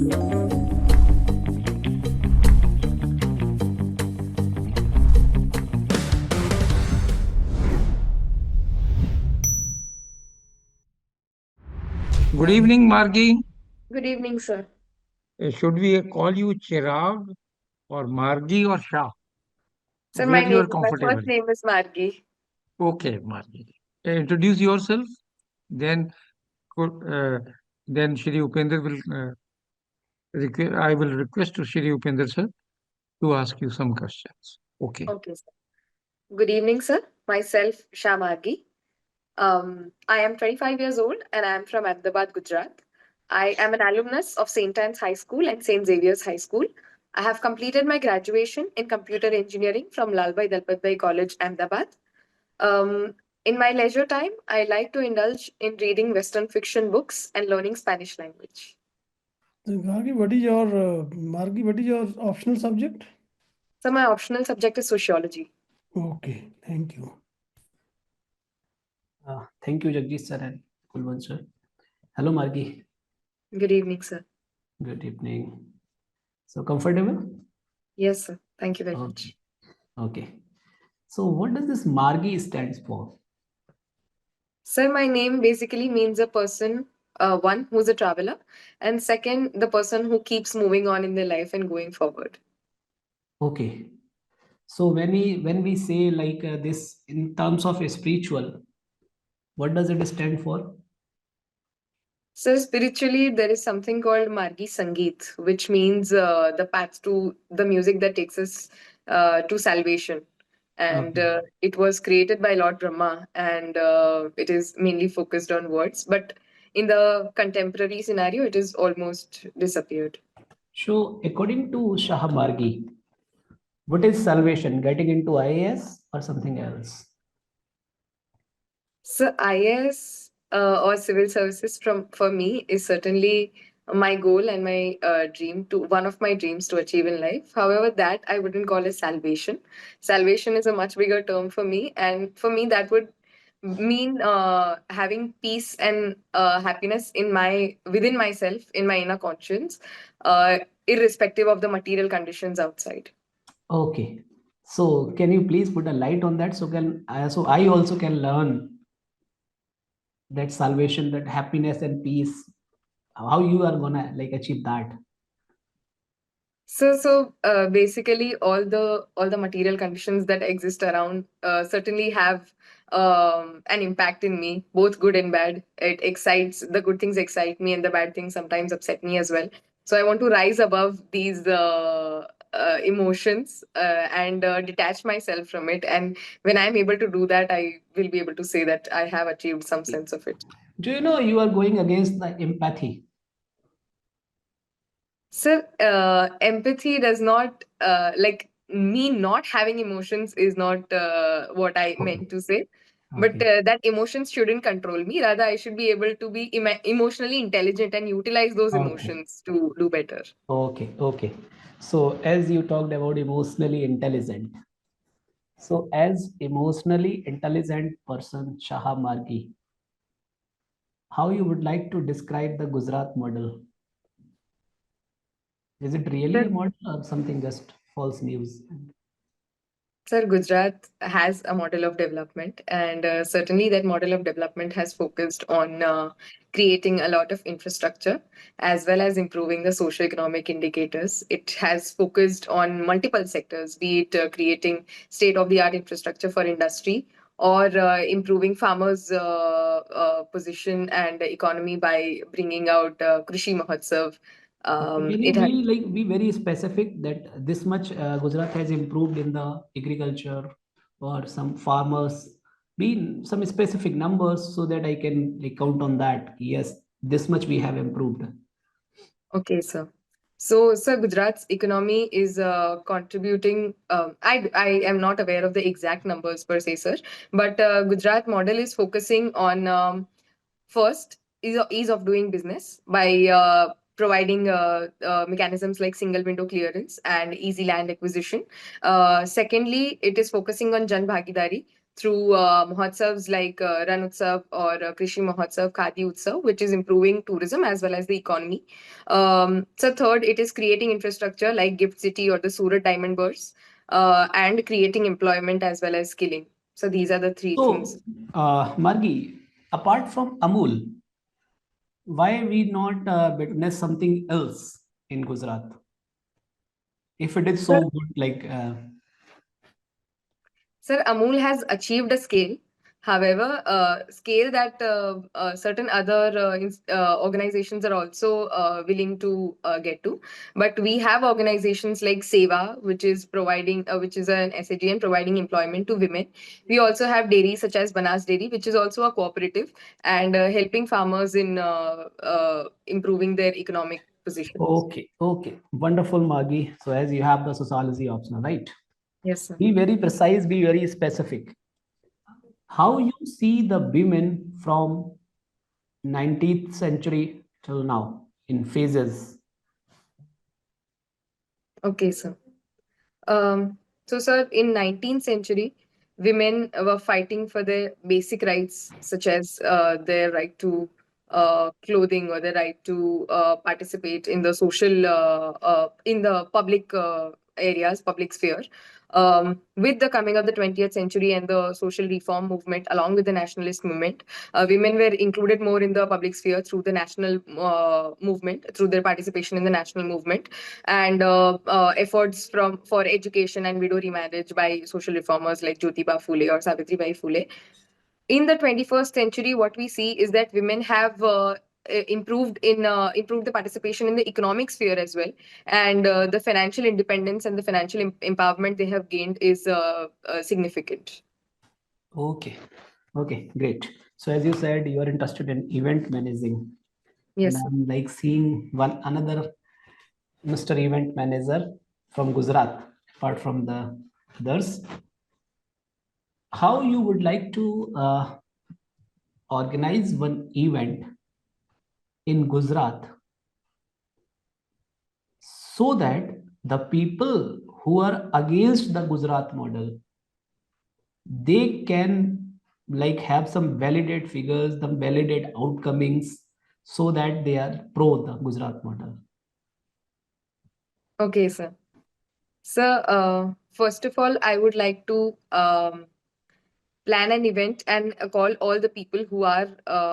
Good evening, Margi. Good evening, sir. Should we call you Chirag or Margi or Shah? Sir, Where you are my comfortable? first name is Margi. Okay, Margi. Introduce yourself. Then, uh, then Shri Upender will. I will request to Shri Upender sir to ask you some questions. Okay. Okay, sir. Good evening, sir. Myself, SHAH Margi. I am 25 years old and I am from Ahmedabad, Gujarat. I am an alumnus of St. Anne's High School and St. Xavier's High School. I have completed my graduation in computer engineering from Lalbhai Dalpatbhai College, Ahmedabad. Um, in my leisure time, I like to indulge in reading Western fiction books and learning Spanish language. So, Margi, what is your optional subject? So my optional subject is sociology. Okay, thank you. Thank you, Jagdish sir and Kulwan sir. Hello, Margi. Good evening, sir. Good evening. So comfortable? Yes, sir. Thank you very much. Okay. So what does this Margi stands for? Sir, my name basically means a person, one who's a traveler, and second, the person who keeps moving on in their life and going forward. Okay. So when we say like this in terms of a spiritual, what does it stand for? So spiritually, there is something called Margi Sangeet, which means the path to the music that takes us to salvation. And Okay. it was created by Lord Brahma, and it is mainly focused on words. But in the contemporary scenario, it is almost disappeared. So according to SHAH Margi, what is salvation? Getting into IAS or something else? So IAS or civil services for me is certainly my goal and my dream to one of my dreams to achieve in life. However, that I wouldn't call as salvation. Salvation is a much bigger term for me, and for me that would mean having peace and happiness in my within myself in my inner conscience, irrespective of the material conditions outside. Okay. So can you please put a light on that so I also can learn that salvation, that happiness and peace, how you are gonna like achieve that? So basically, all the material conditions that exist around certainly have an impact in me, both good and bad. It excites the good things excite me, and the bad things sometimes upset me as well. So I want to rise above these emotions and detach myself from it. And when I'm able to do that, I will be able to say that I have achieved some sense of it. Do you know you are going against the empathy? So, empathy does not like me not having emotions is not what I meant to say. But Okay. that emotions shouldn't control me. Rather, I should be able to be emotionally intelligent and utilize those Okay. emotions to do better. Okay. Okay. So as you talked about emotionally intelligent, so as emotionally intelligent person, Shaha Margi, how you would like to describe the Gujarat model? Is it really a model or something just false news? Sir, Gujarat has a model of development, and certainly that model of development has focused on creating a lot of infrastructure as well as improving the socio-economic indicators. It has focused on multiple sectors, be it creating state-of-the-art infrastructure for industry or improving farmers' position and economy by bringing out Krishi Mahotsav. Okay, can you It has be very specific that this much Gujarat has improved in the agriculture or some farmers? Be some specific numbers so that I can like count on that. Yes, this much we have improved. Okay, sir. So, sir, Gujarat's economy is contributing. I am not aware of the exact numbers per se, sir, but Gujarat model is focusing on first ease of doing business by providing mechanisms like single window clearance and easy land acquisition. Secondly, it is focusing on Jan Bhagidari through mahotsavs like Ran Utsav or Krishi Mahotsav, Khadi Utsav, which is improving tourism as well as the economy. So third, it is creating infrastructure like Gift City or the Surat Diamond Burst, and creating employment as well as skilling. So these are the three So, things. Margi, apart from Amul, why we not witness something else in Gujarat? If it is so good, like Sir, Amul has achieved a scale. However, scale that certain other organizations are also willing to get to. But we have organizations like Seva, which is providing, which is an SAGN providing employment to women. We also have dairies such as Banas Dairy, which is also a cooperative and helping farmers in improving their economic position. okay, wonderful, Margi. So as you have the sociology optional, right? Yes, sir. Be very precise, be very specific. How you see the women from 19th century till now in phases? Okay, sir. So, sir, in 19th century, women were fighting for their basic rights, such as their right to clothing or their right to participate in the social, in the public areas, public sphere. With the coming of the 20th century and the social reform movement, along with the nationalist movement, women were included more in the public sphere through the national movement, through their participation in the national movement, and efforts for education and widow remarriage by social reformers like Jyotiba Phule or Savitribai Phule. In the 21st century, what we see is that women have improved the participation in the economic sphere as well, and the financial independence and the financial empowerment they have gained is significant. Okay, great. So as you said, you are interested in event managing. Yes, And sir. I'm like seeing another Mr. Event Manager from Gujarat, apart from the others. How you would like to organize one event in Gujarat so that the people who are against the Gujarat model, they can like have some validate figures, the validate outcomings, so that they are pro the Gujarat model. Okay, sir. Sir, first of all, I would like to plan an event and call all the people who are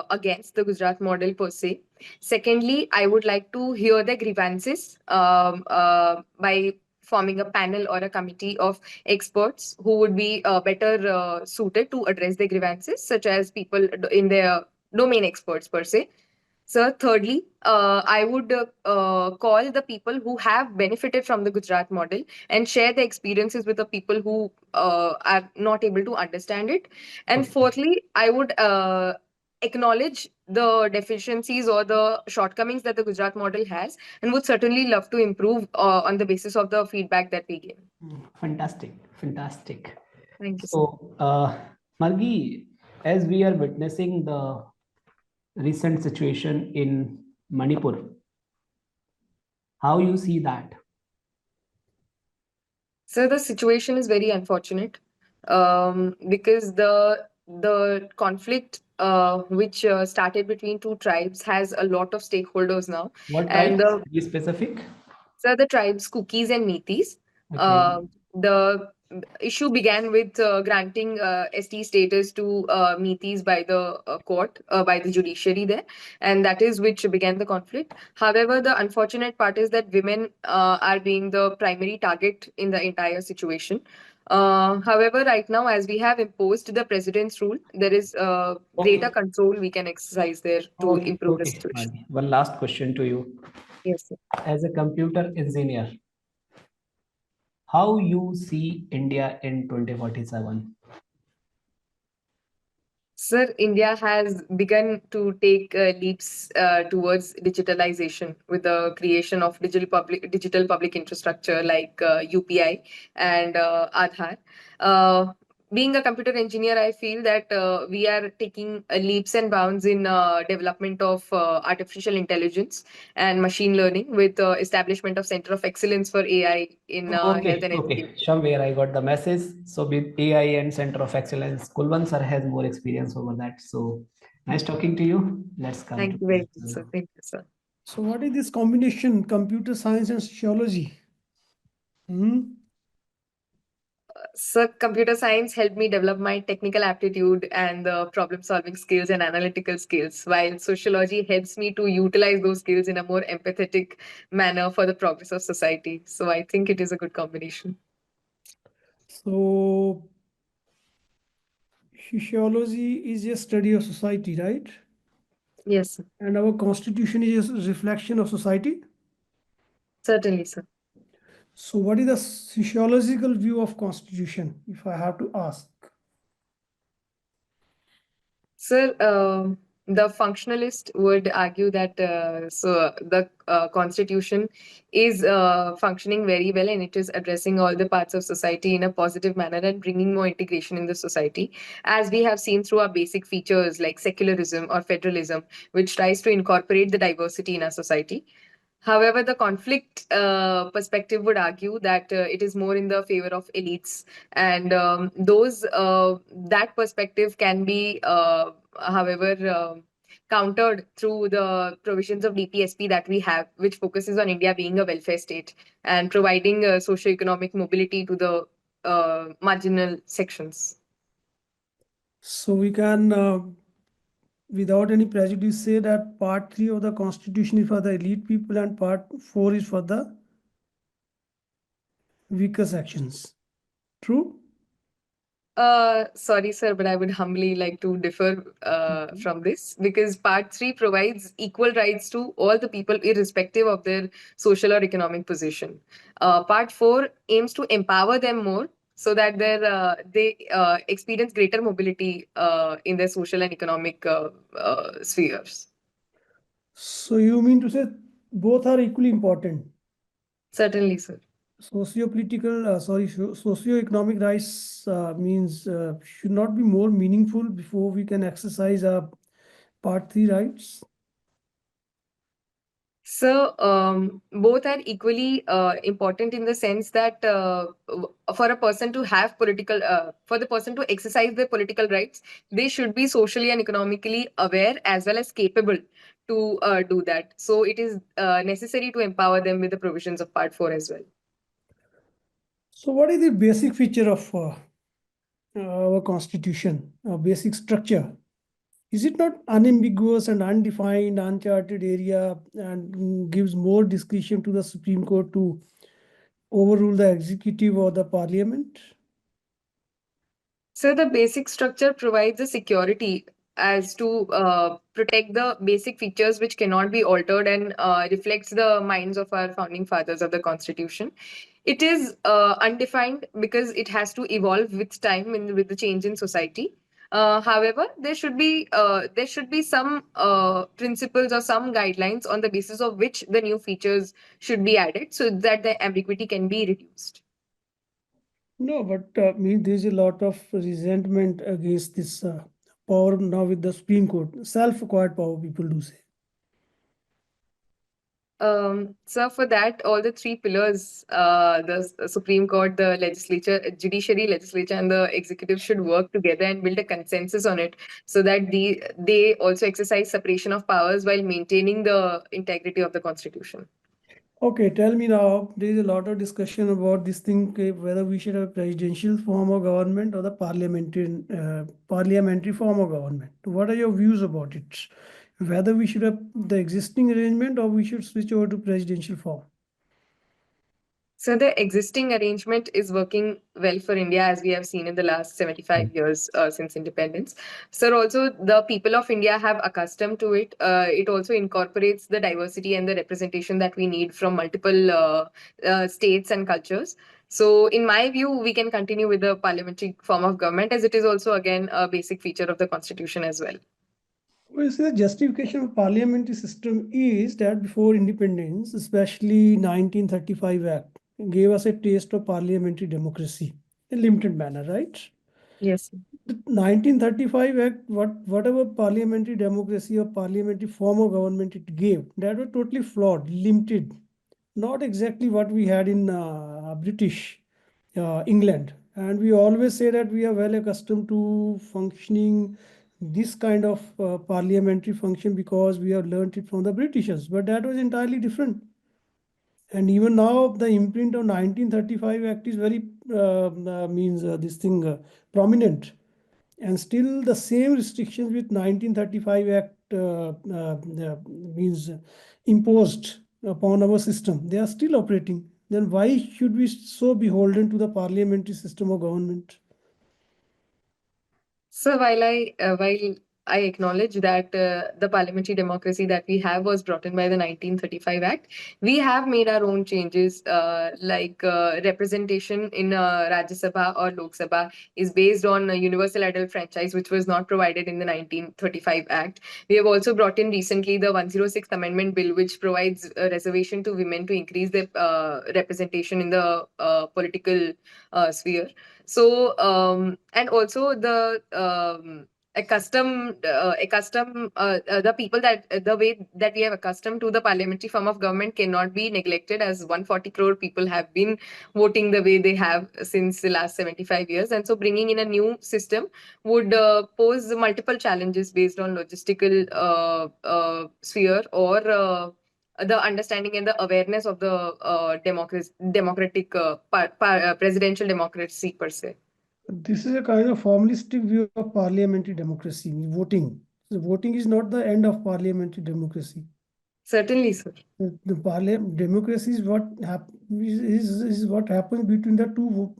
against the Gujarat model per se. Secondly, I would like to hear their grievances by forming a panel or a committee of experts who would be better suited to address their grievances, such as people in their domain experts per se. So, thirdly, I would call the people who have benefited from the Gujarat model and share the experiences with the people who are not able to understand it. And Okay. fourthly, I would acknowledge the deficiencies or the shortcomings that the Gujarat model has and would certainly love to improve on the basis of the feedback that we give. Fantastic. Thank you, sir. So, Margi, as we are witnessing the recent situation in Manipur, how you see that? So the situation is very unfortunate because the conflict which started between two tribes has a lot of stakeholders now, What and tribes? Be specific. the tribes Kukis and Meetis. Okay. The issue began with granting ST status to Meetis by the court, by the judiciary there, and that is which began the conflict. However, the unfortunate part is that women are being the primary target in the entire situation. However, right now, as we have imposed the president's rule, there is greater control we can exercise there to improve the situation. Margi. One last question to you. Yes, sir. As a computer engineer, how you see India in 2047? Sir, India has begun to take leaps towards digitalization with the creation of digital public infrastructure like UPI and Aadhaar. being a computer engineer, I feel that we are taking leaps and bounds in development of artificial intelligence and machine learning with establishment of Center of Excellence for AI in health and Okay, education. Shamir, I got the message. So with AI and Center of Excellence, Kulwan sir has more experience over that. So nice talking to you. Let's come Thank to you very much, sir. Thank you, sir. So what is this combination, computer science and sociology? So computer science helped me develop my technical aptitude and the problem solving skills and analytical skills, while sociology helps me to utilize those skills in a more empathetic manner for the progress of society. So I think it is a good combination. So sociology is a study of society, right? Yes, sir. And our constitution is a reflection of society. Certainly, sir. So what is the sociological view of constitution, if I have to ask? Sir, the functionalist would argue that the constitution is functioning very well and it is addressing all the parts of society in a positive manner and bringing more integration in the society, as we have seen through our basic features like secularism or federalism, which tries to incorporate the diversity in our society. However, the conflict perspective would argue that it is more in the favor of elites, and those that perspective can be, however, countered through the provisions of DPSP that we have, which focuses on India being a welfare state and providing socio-economic mobility to the marginal sections. So we can, without any prejudice, say that part 3 of the constitution is for the elite people and part 4 is for the weaker sections. True? Sorry, sir, but I would humbly like to differ from this, because Part 3 provides equal rights to all the people, irrespective of their social or economic position. Part 4 aims to empower them more so that they experience greater mobility in their social and economic spheres. So you mean to say both are equally important? Certainly, sir. Socio-economic rights means should not be more meaningful before we can exercise our part 3 rights? So, both are equally important in the sense that for a person to have for the person to exercise their political rights, they should be socially and economically aware as well as capable to do that. So, it is necessary to empower them with the provisions of Part 4 as well. So what is the basic feature of our constitution, basic structure? Is it not unambiguous and undefined, uncharted area and gives more discretion to the Supreme Court to overrule the executive or the parliament? So the basic structure provides a security as to protect the basic features which cannot be altered and reflects the minds of our founding fathers of the Constitution. It is undefined because it has to evolve with time and with the change in society. However, there should be some principles or some guidelines on the basis of which the new features should be added so that the ambiguity can be reduced. No, but there's a lot of resentment against this power now with the Supreme Court. Self-acquired power, people do say. So for that, all the three pillars, the Supreme Court, the legislature, judiciary, legislature, and the executive should work together and build a consensus on it, so that they also exercise separation of powers while maintaining the integrity of the Constitution. Okay, tell me now, there is a lot of discussion about this thing, whether we should have a presidential form of government or the parliamentary form of government. What are your views about it? Whether we should have the existing arrangement or we should switch over to presidential form? So the existing arrangement is working well for India, as we have seen in the last 75 years since independence. So also the people of India have accustomed to it. It also incorporates the diversity and the representation that we need from multiple states and cultures. So in my view, we can continue with the parliamentary form of government, as it is also again a basic feature of the Constitution as well. Well, see, the justification of parliamentary system is that before independence, especially 1935 Act, gave us a taste of parliamentary democracy in a limited manner, right? Yes. The 1935 Act, whatever parliamentary democracy or parliamentary form of government it gave, that was totally flawed, limited, not exactly what we had in British England. And we always say that we are well accustomed to functioning this kind of parliamentary function because we have learnt it from the Britishers, but that was entirely different. And even now, the imprint of 1935 Act is very prominent, and still the same restrictions with 1935 Act means imposed upon our system. They are still operating. Then why should we so beholden to the parliamentary system of government? So while I acknowledge that the parliamentary democracy that we have was brought in by the 1935 Act, we have made our own changes, like representation in Rajya Sabha or Lok Sabha is based on a universal adult franchise, which was not provided in the 1935 Act. We have also brought in recently the 106th Amendment Bill, which provides a reservation to women to increase their representation in the political sphere. So, and also the people that the way that we have accustomed to the parliamentary form of government cannot be neglected, as 140 crore people have been voting the way they have since the last 75 years. And so bringing in a new system would pose multiple challenges based on logistical sphere or the understanding and the awareness of the democratic presidential democracy per se. This is a kind of formalistic view of parliamentary democracy, voting. So voting is not the end of parliamentary democracy. Certainly, sir. The parliament democracy is what is what happens between the two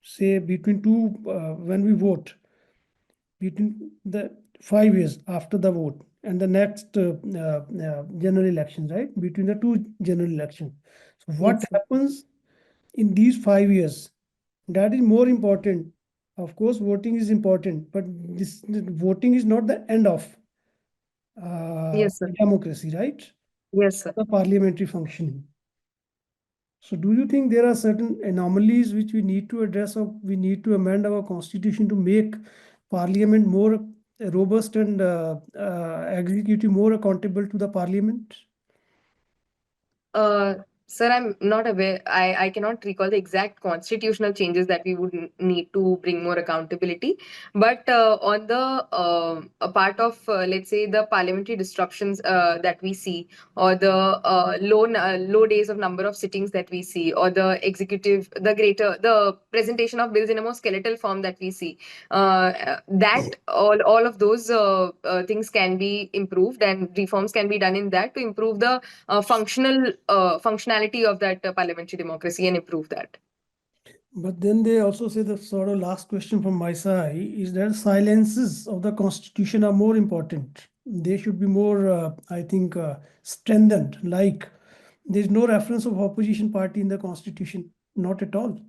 say between two when we vote, between the 5 years after the vote and the next general elections, right? Between the two general elections. So what Yes, sir. happens in these 5 years? That is more important. Of course, voting is important, but this voting is not the end of Yes, sir. democracy, right? Yes, sir. The parliamentary functioning. So do you think there are certain anomalies which we need to address, or we need to amend our constitution to make parliament more robust and executive more accountable to the parliament? Sir, I'm not aware. I cannot recall the exact constitutional changes that we would need to bring more accountability. But on the a part of, let's say, the parliamentary disruptions that we see, or the low days of number of sittings that we see, or the presentation of bills in a more skeletal form that we see, that all of those things can be improved, and reforms can be done in that to improve the functionality of that parliamentary democracy and improve that. But then they also say, the sort of last question from my side is that silences of the constitution are more important. They should be more, I think, strengthened. Like there's no reference of opposition party in the constitution, not at all.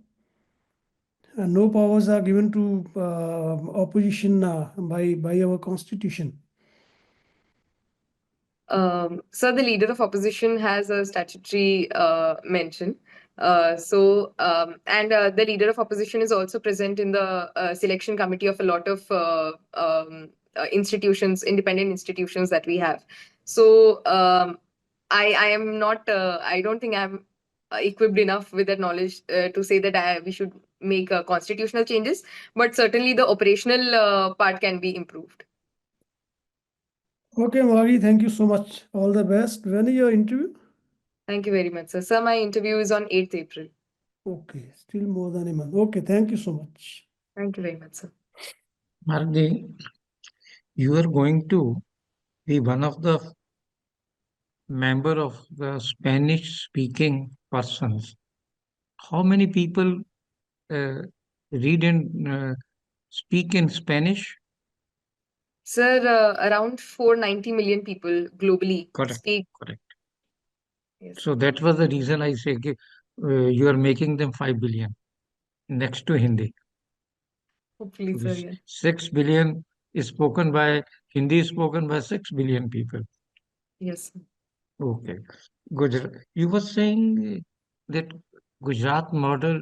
And no powers are given to opposition by our constitution. So the leader of opposition has a statutory mention. The leader of opposition is also present in the selection committee of a lot of institutions, independent institutions that we have. So I am not. I don't think I'm equipped enough with that knowledge to say that we should make constitutional changes. But certainly the operational part can be improved. Okay, Mari, thank you so much. All the best. When is your interview? Thank you very much, sir. Sir, my interview is on 8th April. Okay, still more than a month. Okay, thank you so much. Thank you very much, sir. Mardi, you are going to be one of the member of the Spanish speaking persons. How many people read and speak in Spanish? Sir, around 490 million people globally Correct. speak. Correct. Yes. So that was the reason I say you are making them 5 billion next to Hindi. Hopefully, sir, yeah. 6 billion is spoken by Hindi is spoken by 6 billion people. Yes. Okay. Gujarat. You were saying that Gujarat model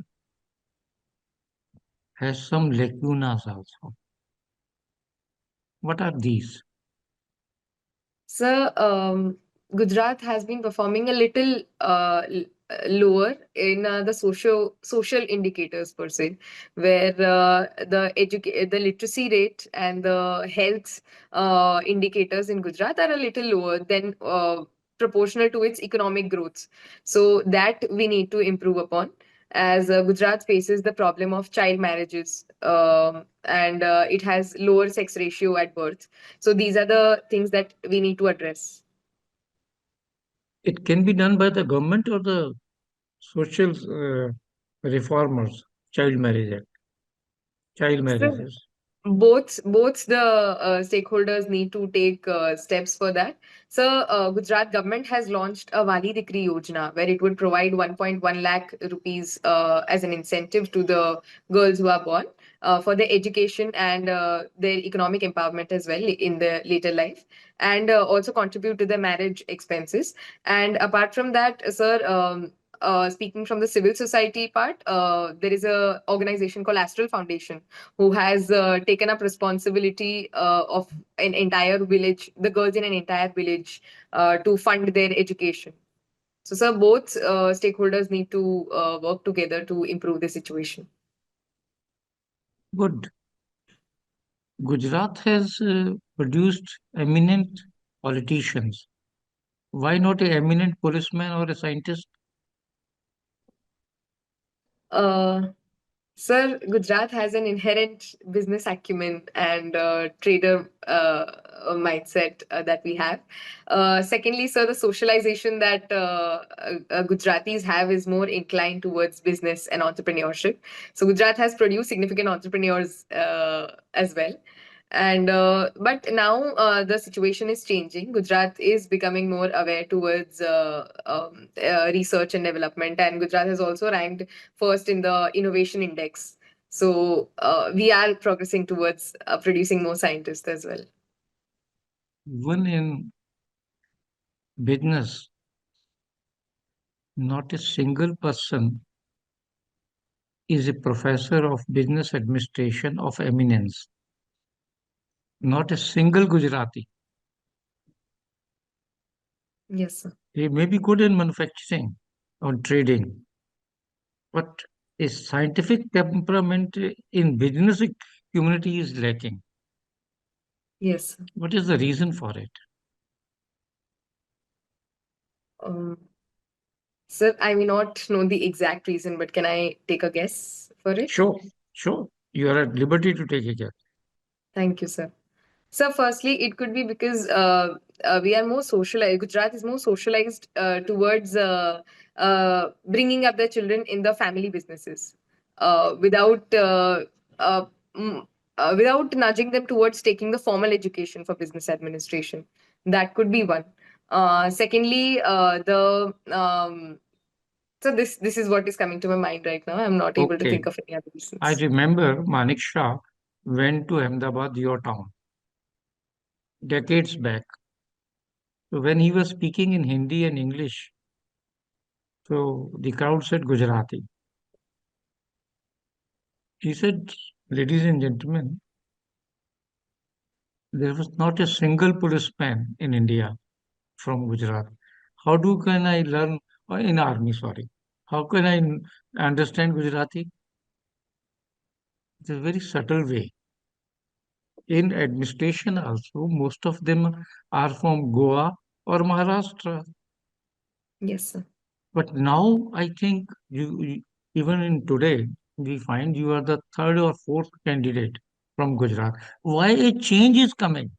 has some lacunas also. What are these? So, Gujarat has been performing a little lower in the social indicators per se, where the literacy rate and the health indicators in Gujarat are a little lower than proportional to its economic growth. So that we need to improve upon, as Gujarat faces the problem of child marriages, and it has lower sex ratio at birth. So these are the things that we need to address. It can be done by the government or the social reformers, child marriage act, child So marriages. both the stakeholders need to take steps for that. So Gujarat government has launched a Wali Dikri Yojana, where it would provide 1.1 lakh rupees as an incentive to the girls who are born for their education and their economic empowerment as well in their later life, and also contribute to the marriage expenses. And apart from that, sir, speaking from the civil society part, there is a organization called Astral Foundation, who has taken up responsibility of an entire village, the girls in an entire village, to fund their education. So, sir, both stakeholders need to work together to improve the situation. Good. Gujarat has produced eminent politicians. Why not an eminent policeman or a scientist? Uh, Sir, Gujarat has an inherent business acumen and trader mindset that we have. Secondly, sir, the socialization that Gujaratis have is more inclined towards business and entrepreneurship. So Gujarat has produced significant entrepreneurs as well. And but now the situation is changing. Gujarat is becoming more aware towards research and development, and Gujarat has also ranked first in the innovation index. So we are progressing towards producing more scientists as well. Even in business, not a single person is a professor of business administration of eminence. Not a single Gujarati. Yes, sir. He may be good in manufacturing or trading, but a scientific temperament in business community is lacking. Yes, sir. What is the reason for it? Um, Sir, I may not know the exact reason, but can I take a guess for it? Sure, sure. You are at liberty to take a guess. Thank you, sir. So, firstly, it could be because we are more socialized. Gujarat is more socialized towards bringing up their children in the family businesses without uh, mm, without nudging them towards taking the formal education for business administration. That could be one. Secondly, the so this is what is coming to my mind right now. I'm not able to Okay. think of any other I reasons. remember Manik Shah went to Ahmedabad, your town, decades back. So when he was speaking in Hindi and English, so the crowd said Gujarati. He said, ladies and gentlemen, there was not a single policeman in India from Gujarat. How do can I learn in army? Sorry, how can I understand Gujarati? It's a very subtle way. In administration, also, most of them are from Goa or Maharashtra. Yes, sir. But now I think even in today, we find you are the third or fourth candidate from Gujarat. Why a change is coming?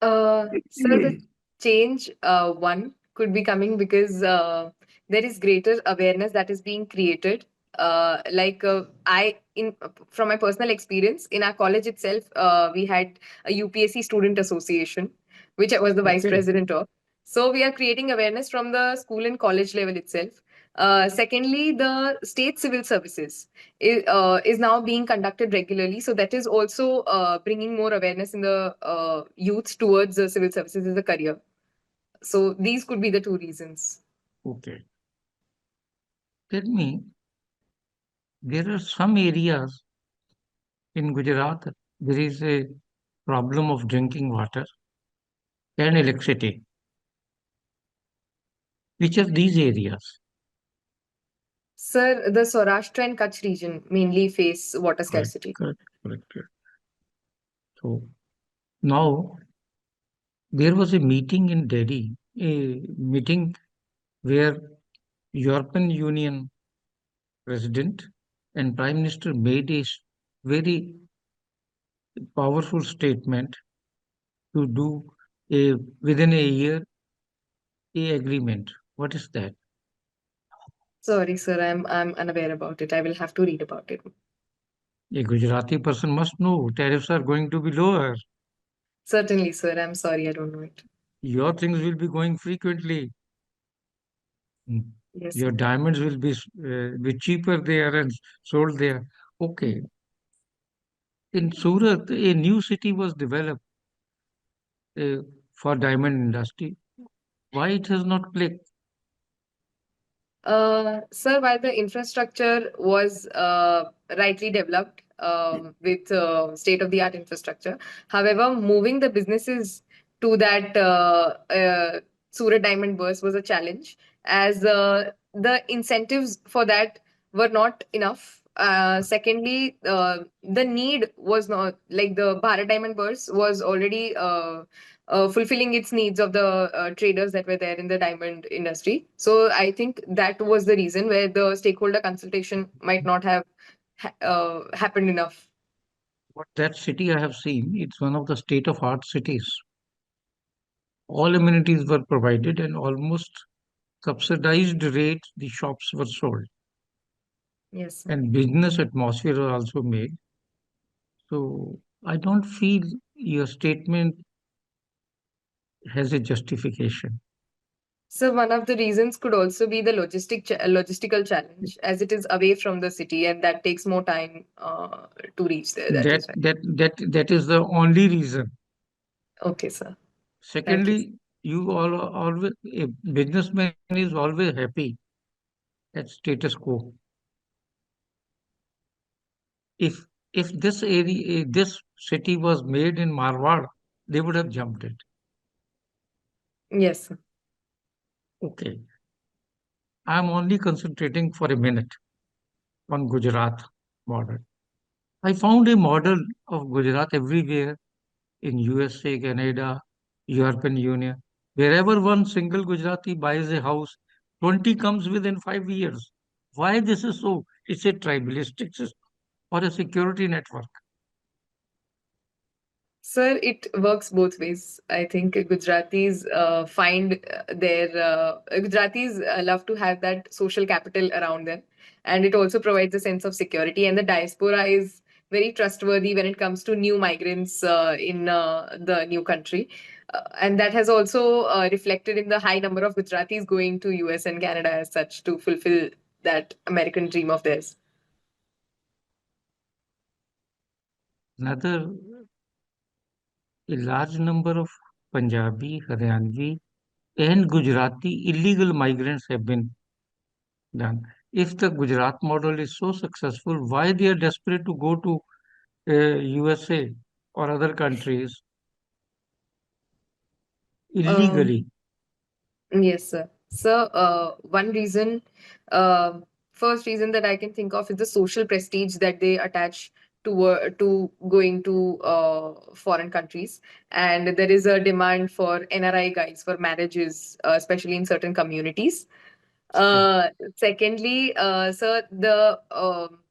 Sir, the change one could be coming because there is greater awareness that is being created. I in from my personal experience in our college itself, we had a UPSC student association, which I was the vice Okay, president of. So we are creating awareness from the school and college level itself. Secondly, the state civil services is now being conducted regularly. So that is also bringing more awareness in the youth towards civil services as a career. So these could be the two reasons. okay. Tell me, there are some areas in Gujarat, there is a problem of drinking water and electricity. Which are these areas? Sir, the Saurashtra and Kutch region mainly face water Correct, scarcity. correct, correct, correct. So now there was a meeting in Delhi, a meeting where European Union President and Prime Minister made a very powerful statement to do a within a year a agreement. What is that? Sorry, sir, I'm unaware about it. I will have to read about it. A Gujarati person must know tariffs are going to be lower. Certainly, sir. I'm sorry, I don't know it. Your things will be going frequently. Mm. Yes, Your sir. diamonds will be cheaper there and sold there. Okay. In Surat, a new city was developed uh, for diamond industry. Why it has not clicked? Sir, while the infrastructure was rightly developed with state-of-the-art infrastructure, however, moving the businesses to that Surat Diamond Burst was a challenge, as the incentives for that were not enough. Secondly, the need was not like the Bharat Diamond Burst was already fulfilling its needs of the traders that were there in the diamond industry. So I think that was the reason where the stakeholder consultation might not have happened enough. What that city I have seen, it's one of the state-of-art cities. All amenities were provided and almost subsidized rate the shops were sold. Yes, sir. And business atmosphere was also made. So I don't feel your statement has a justification. So one of the reasons could also be the logistical challenge, as it is away from the city and that takes more time to reach there. That That is why. that is the only reason. Okay, sir. Thank you. Secondly, you all always a businessman is always happy at status quo. If this area, this city was made in Marwar, they would have jumped it. Yes, sir. Okay, I am only concentrating for a minute on Gujarat model. I found a model of Gujarat everywhere in USA, Canada, European Union. Wherever one single Gujarati buys a house, 20 comes within 5 years. Why this is so? It's a tribalistic system or a security network. Sir, it works both ways. I think Gujaratis find Gujaratis love to have that social capital around them, and it also provides a sense of security. And the diaspora is very trustworthy when it comes to new migrants in the new country, and that has also reflected in the high number of Gujaratis going to US and Canada as such to fulfill that American dream of theirs. Another, a large number of Punjabi, Haryanvi, and Gujarati illegal migrants have been done. If the Gujarat model is so successful, why they are desperate to go to USA or other countries Um, illegally? Yes, sir. So, one reason, first reason that I can think of is the social prestige that they attach to going to foreign countries, and there is a demand for NRI guides for marriages, especially in certain communities. Correct. Secondly, sir, the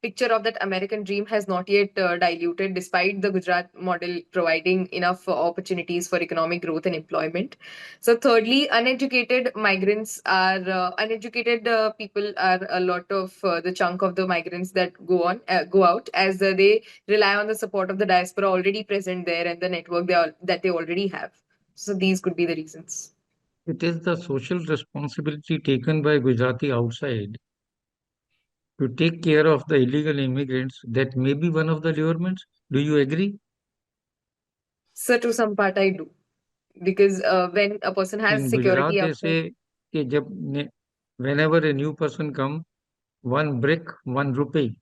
picture of that American dream has not yet diluted, despite the Gujarat model providing enough opportunities for economic growth and employment. So, thirdly, uneducated people are a lot of the chunk of the migrants that go out, as they rely on the support of the diaspora already present there and the network that they already have. So, these could be the reasons. It is the social responsibility taken by Gujarati outside to take care of the illegal immigrants that may be one of the lurements. Do you agree? So, to some part, I do. Because when a person has In Gujarat, security they outside, say कि whenever a new person come, one brick, 1 rupee.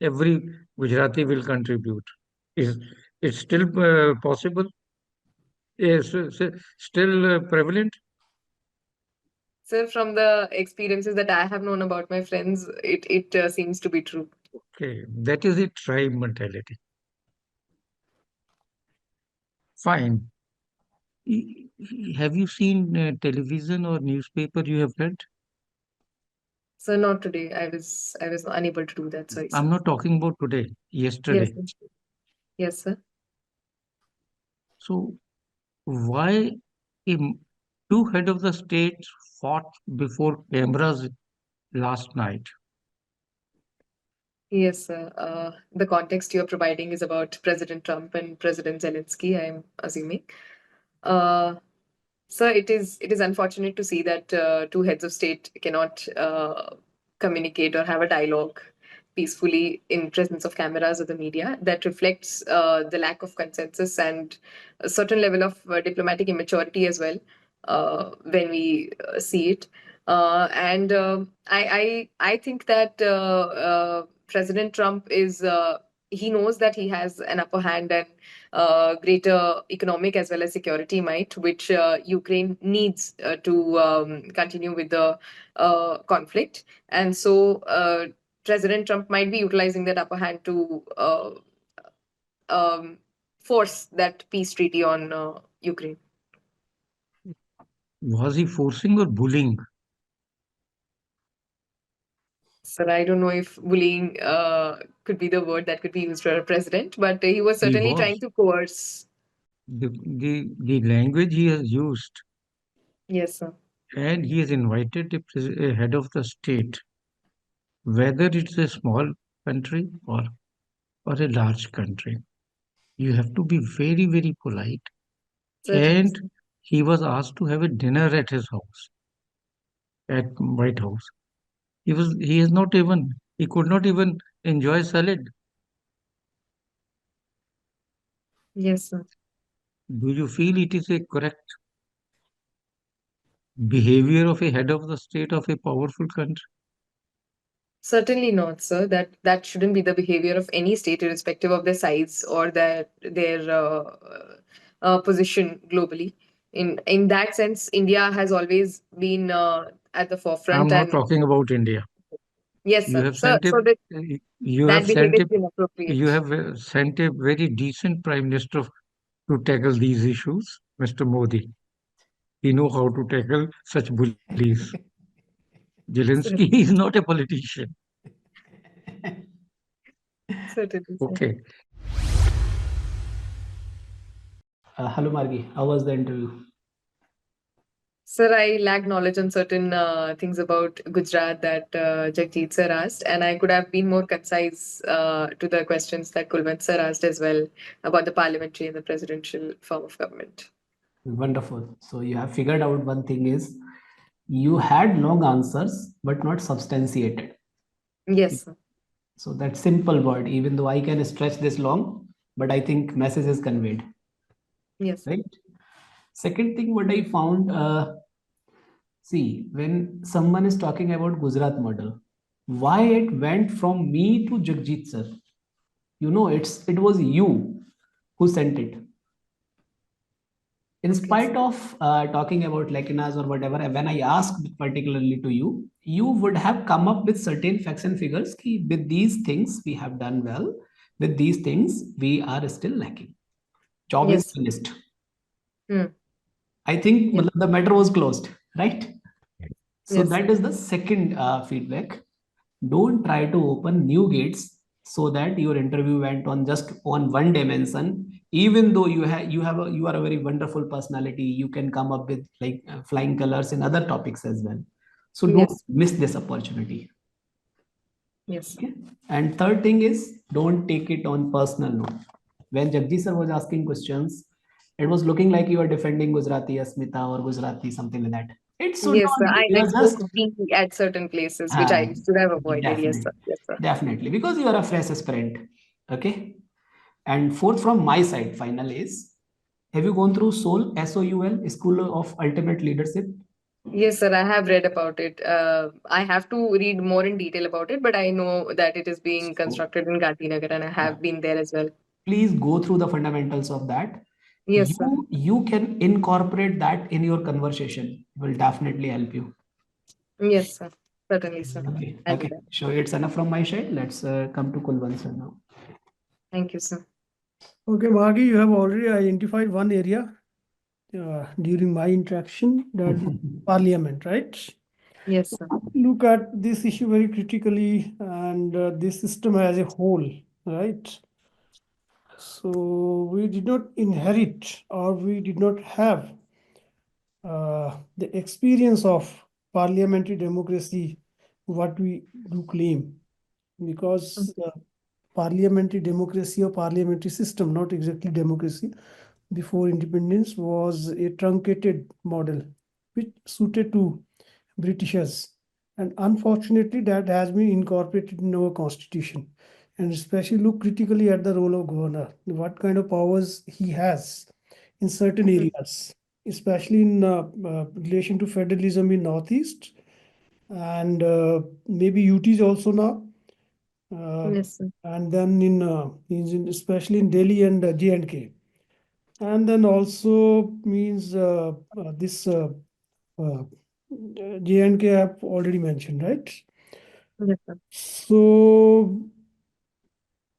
every Gujarati will contribute. Is it still possible? Is still prevalent? Sir, from the experiences that I have known about my friends, it seems to be true. Okay, that is a tribe mentality. Fine. Have you seen television or newspaper you have read? So not today. I was unable to do that. Sorry, sir. I'm not talking about today, Yes, yesterday. sir. Yes, sir. So why two head of the state fought before cameras last night? Yes, sir. The context you're providing is about President Trump and President Zelensky, I'm assuming. Uh, Sir, it is unfortunate to see that two heads of state cannot communicate or have a dialogue peacefully in presence of cameras or the media. That reflects the lack of consensus and a certain level of diplomatic immaturity as well when we see it. And I think that President Trump is he knows that he has an upper hand and greater economic as well as security might, which Ukraine needs to continue with the conflict. And so President Trump might be utilizing that upper hand to um, force that peace treaty on Ukraine. Was he forcing or bullying? Sir, I don't know if bullying could be the word that could be used for a president, but he was He certainly was. trying to coerce. The language he has used, Yes, sir. and he has invited a head of the state, whether it's a small country or a large country. You have to be very, very polite. Certainly, And sir. he was asked to have a dinner at his house, at White House. He could not even enjoy salad. Yes, sir. Do you feel it is a correct behavior of a head of the state of a powerful country? Certainly not, sir. That shouldn't be the behavior of any state, irrespective of their size or their position globally. In that sense, India has always been at the I'm forefront. not And talking about India. yes, You sir. have So sent a so that you that have behavior sent a is inappropriate. you have sent a very decent prime minister to tackle these issues, Mr. Modi. He know how to tackle such bullies. Zelensky is not a politician. Certainly, sir. Okay. Hello, Margi. How was the interview? Sir, I lack knowledge on certain things about Gujarat that Jagjit sir asked, and I could have been more concise to the questions that Kulwant sir asked as well about the parliamentary and the presidential form of government. Wonderful. So you have figured out one thing is you had long answers, but not substantiated. Yes, sir. So that simple word, even though I can stretch this long, but I think message is conveyed, Yes, sir. right? Second thing, what I found, see, when someone is talking about Gujarat model, why it went from me to Jagjit sir? You know, it was you who sent it. In Okay, spite sir. of talking about Lekinas or whatever, when I asked particularly to you, you would have come up with certain facts and figures. Ki with these things we have done well. With these things we are still lacking. Job is Yes, sir. finished. Hmm. I think Yes. the matter was closed, right? So Yes, that sir. is the second feedback. Don't try to open new gates so that your interview went on just on one dimension. Even though you are a very wonderful personality, you can come up with like flying colors in other topics as well. So don't Yes. miss this opportunity. Yes, sir. Okay. And third thing is don't take it on personal note. When Jagdi sir was asking questions, it was looking like you are defending Gujarati Asmita or Gujarati something like that. It should Yes, not sir. be. I You are spoke just we at certain places, which I should have avoided. Yes, definitely, sir. Yes, sir. definitely, because you are a fresh aspirant. Okay. And fourth from my side, final is, have you gone through SOUL, SOUL, School of Ultimate Leadership? Yes, sir, I have read about it. I have to read more in detail about it, but I know that it is being So constructed in Gandhinagar and I yeah, have been there as well. please go through the fundamentals of that. Yes, sir. You can incorporate that in your conversation. Will definitely help you. Yes, sir. Certainly, sir. Okay. I'll do Okay. that. So it's enough from my side. Let's come to Kulwant sir now. Thank you, sir. Okay, Margi, you have already identified one area during my interaction, that parliament, right? Yes, sir. Look at this issue very critically and this system as a whole, right? So we did not inherit or we did not have the experience of parliamentary democracy, what we do claim, because parliamentary democracy or parliamentary system, not exactly democracy, before independence was a truncated model which suited to Britishers. And unfortunately, that has been incorporated in our constitution. And especially look critically at the role of governor, what kind of powers he has in certain areas, especially in relation to federalism in Northeast and maybe UTs also now. Yes, sir. And then especially in Delhi and J&K. And then also means this J&K I've already mentioned, right? Yes, sir. So,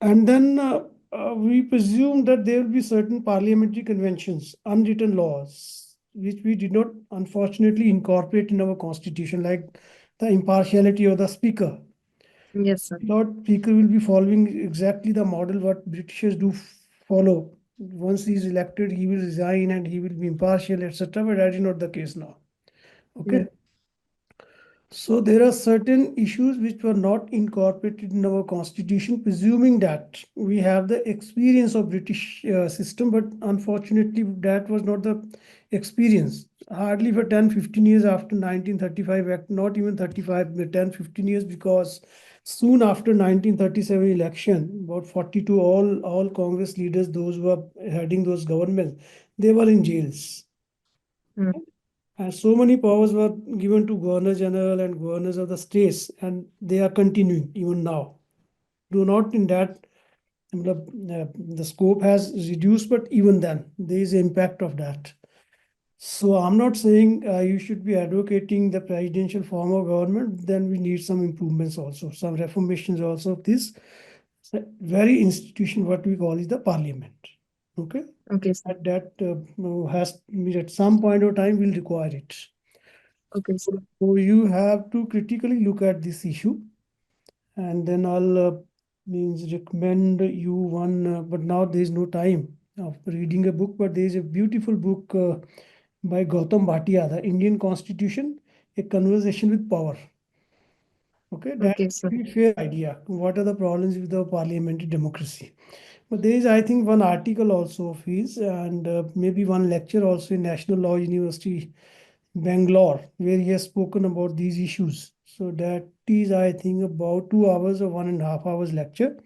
and then we presume that there will be certain parliamentary conventions, unwritten laws, which we did not unfortunately incorporate in our constitution, like the impartiality of the speaker. Yes, sir. Lord Speaker will be following exactly the model what Britishers do follow. Once he is elected, he will resign and he will be impartial, etc. But that is not the case now. Okay. Yes. So there are certain issues which were not incorporated in our constitution, presuming that we have the experience of British system, but unfortunately that was not the experience. Hardly for 10, 15 years after 1935 Act, not even 35, but 10, 15 years, because soon after 1937 election, about 42, all Congress leaders, those who were heading those governments, they were in jails. Mm. And so many powers were given to Governor General and governors of the states, and they are continuing even now. Do not in that the scope has reduced, but even then there is impact of that. So I'm not saying you should be advocating the presidential form of government. Then we need some improvements also, some reformations also of this very institution, what we call is the parliament. Okay. Okay, sir. That has at some point of time will require it. Okay, sir. So you have to critically look at this issue, and then I'll means recommend you one. But now there is no time of reading a book. But there is a beautiful book by Gautam Bhatia, The Indian Constitution: A Conversation with Power. Okay, that Okay, sir. gives you a fair idea what are the problems with the parliamentary democracy. But there is, I think, one article also of his, and maybe one lecture also in National Law University, Bangalore, where he has spoken about these issues. So that is, I think, about 2 hours or 1.5 hours lecture.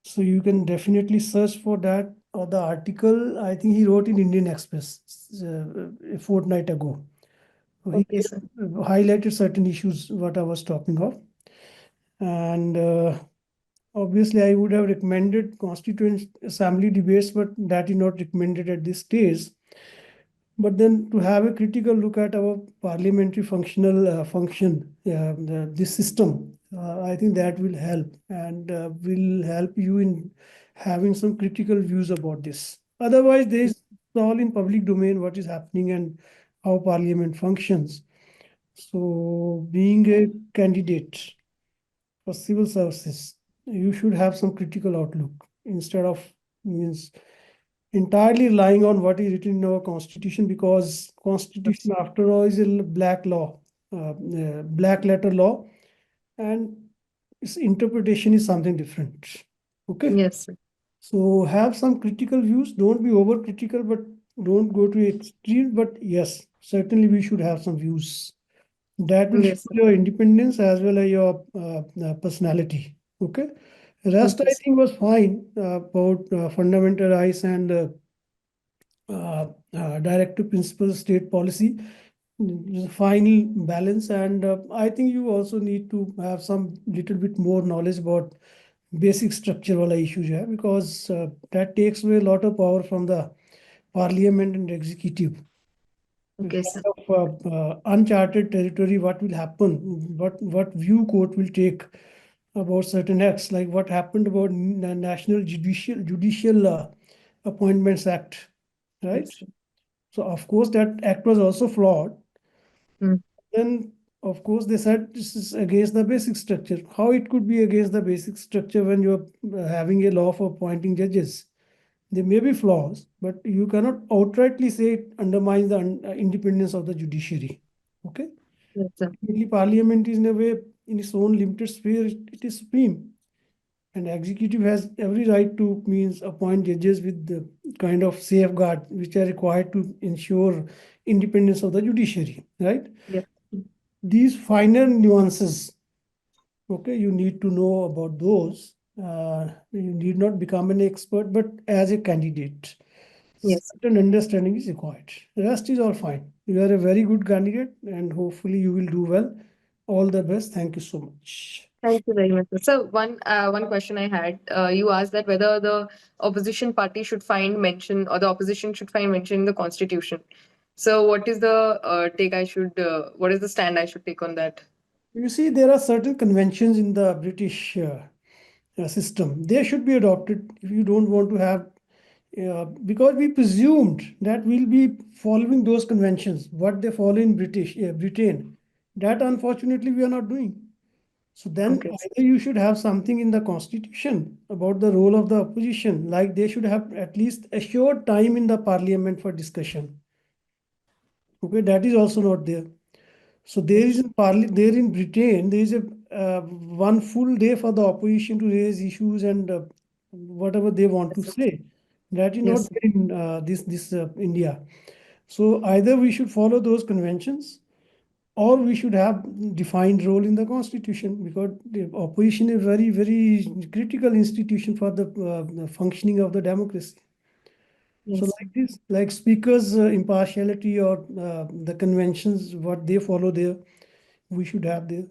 So you can definitely search for that or the article. I think he wrote in Indian Express a fortnight ago. So he Okay, sir. highlighted certain issues what I was talking of, and obviously I would have recommended Constituent Assembly debates, but that is not recommended at this stage. But then to have a critical look at our parliamentary functional function, this system, I think that will help and will help you in having some critical views about this. Otherwise, there is all in public domain what is happening and how parliament functions. So being a candidate for civil services, you should have some critical outlook instead of means entirely relying on what is written in our constitution, because constitution after all is a black law, black letter law, and its interpretation is something different. Okay, Yes, sir. so have some critical views. Don't be over critical, but don't go to extreme. But yes, certainly we should have some views that will show Yes, sir. your independence as well as your personality. Okay, rest Okay, I sir. think was fine about fundamental rights and directive principles, state policy. final balance. And I think you also need to have some little bit more knowledge about basic structural issues, yeah, because that takes away a lot of power from the parliament and executive. Okay, sir. Of uncharted territory, what will happen, what view court will take about certain acts, like what happened about National Judicial Appointments Act, right? Yes. So of course that act was also flawed. Hmm. Then of course they said this is against the basic structure. How it could be against the basic structure when you're having a law for appointing judges? There may be flaws, but you cannot outrightly say it undermines the independence of the judiciary. Okay? Yes, sir. Ultimately, parliament is in a way, in its own limited sphere, it is supreme. And executive has every right to means appoint judges with the kind of safeguard which are required to ensure independence of the judiciary, right? Yes. These finer nuances, okay, you need to know about those. You need not become an expert, but as a candidate, Yes. certain understanding is required. The rest is all fine. You are a very good candidate, and hopefully you will do well. All the best. Thank you so much. Thank you very much, sir. So one question I had, you asked that whether the opposition party should find mention or the opposition should find mention in the constitution. So what is the what is the stand I should take on that? You see, there are certain conventions in the British system. They should be adopted if you don't want to have, because we presumed that we'll be following those conventions, what they follow in Britain. That unfortunately we are not doing. So then Okay. either you should have something in the constitution about the role of the opposition, like they should have at least a short time in the parliament for discussion. Okay, that is also not there. So there is there in Britain, there is a one full day for the opposition to raise issues and whatever they want to Yes, sir. say. That is Yes, not sir. there in this India. So either we should follow those conventions, or we should have defined role in the constitution, because the opposition is very critical institution for the functioning of the democracy. So Yes, sir. like this, like speakers impartiality or the conventions what they follow there, we should have there.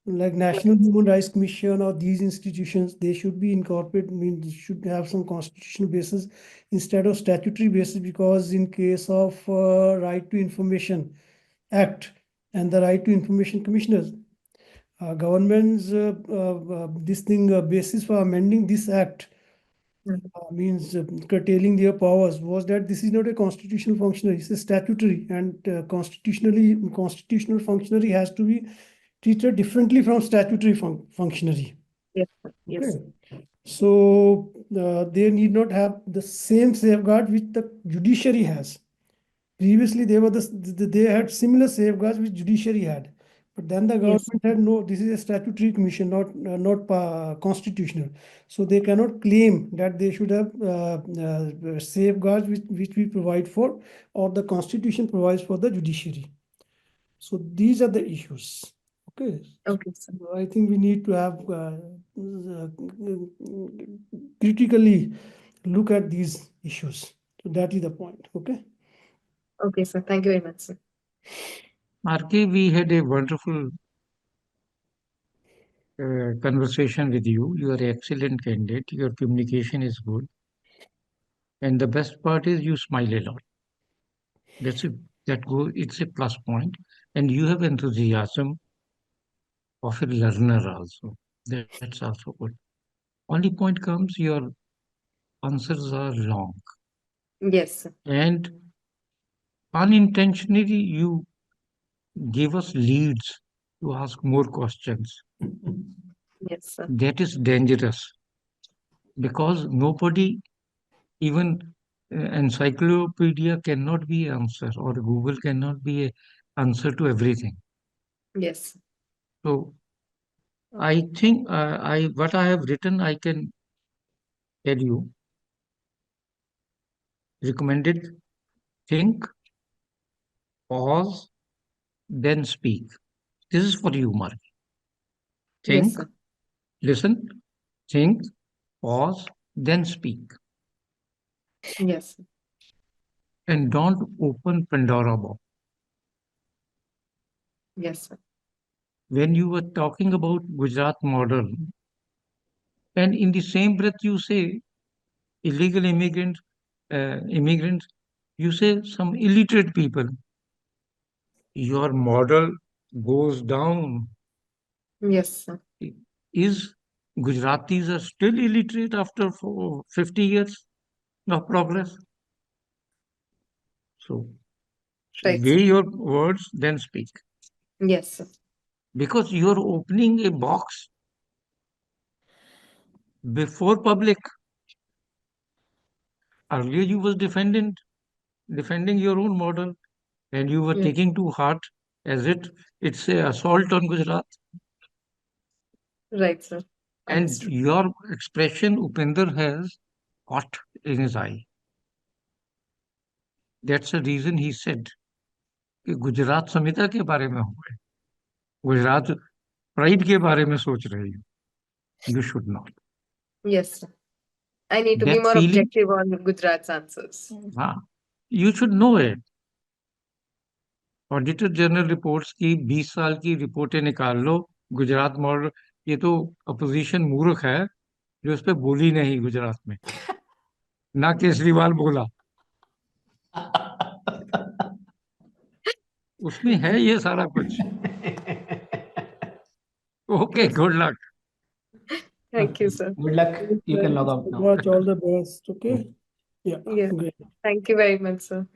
Like National Human Rights Commission or these institutions, they should be incorporated, means should have some constitutional basis instead of statutory basis, because in case of Right to Information Act and the Right to Information Commissioners, government's this thing basis for amending this act Mhm. means curtailing their powers was that this is not a constitutional functionary, it's a statutory, and constitutional functionary has to be treated differently from statutory functionary. Yes, sir. Yes. Okay. So they need not have the same safeguard which the judiciary has. Previously, they had similar safeguards which judiciary had, but then the Yes. government had no. This is a statutory commission, not constitutional. So they cannot claim that they should have safeguards which we provide for, or the constitution provides for the judiciary. So these are the issues. Okay. Okay, sir. I think we need to have critically look at these issues. So that is the point. Okay. Okay, sir. Thank you very much, sir. Marky, we had a wonderful conversation with you. You are an excellent candidate. Your communication is good. And the best part is you smile a lot. That's a it's a plus point. And you have enthusiasm of a learner also. That's also good. Only point comes your answers are long. Yes, sir. And unintentionally you give us leads to ask more questions. Yes, sir. That is dangerous because nobody, even encyclopedia cannot be answer, or Google cannot be a answer to everything. Yes. So I think I what I have written I can tell you. Recommended: think, pause, then speak. This is for you, Mark. Yes, Think, sir. listen, think, pause, then speak. Yes. And don't open Pandora box. Yes, sir. When you were talking about Gujarat model, and in the same breath you say illegal immigrants, you say some illiterate people. Your model goes down. Yes, sir. Is Gujaratis are still illiterate after 50 years of progress? So Right, weigh sir. your words, then speak. Yes, sir. Because you're opening a box before public. Earlier you was defending your own model, and you were Yes. taking to heart as it's a assault on Gujarat. Right, sir. And Understood. your expression Upinder has caught in his eye. That's the reason he said कि गुजरात संहिता के बारे में हो गए, Gujarat pride के बारे में सोच रहे हो. You should not. Yes, sir. I need to be That more feeling, objective on Gujarat's answers. you should know it. Auditor general reports की 20 साल की रिपोर्टें निकाल लो, गुजरात मॉडल, ये तो अपोजिशन मूर्ख है जो इस पे बोली नहीं गुजरात में, ना केजरीवाल बोला. उसमें है ये सारा कुछ. Okay, good luck. Thank you, sir. Good luck. You can log out now. Much all the best. Okay. Yeah. Yes. Great. Thank you very much, sir.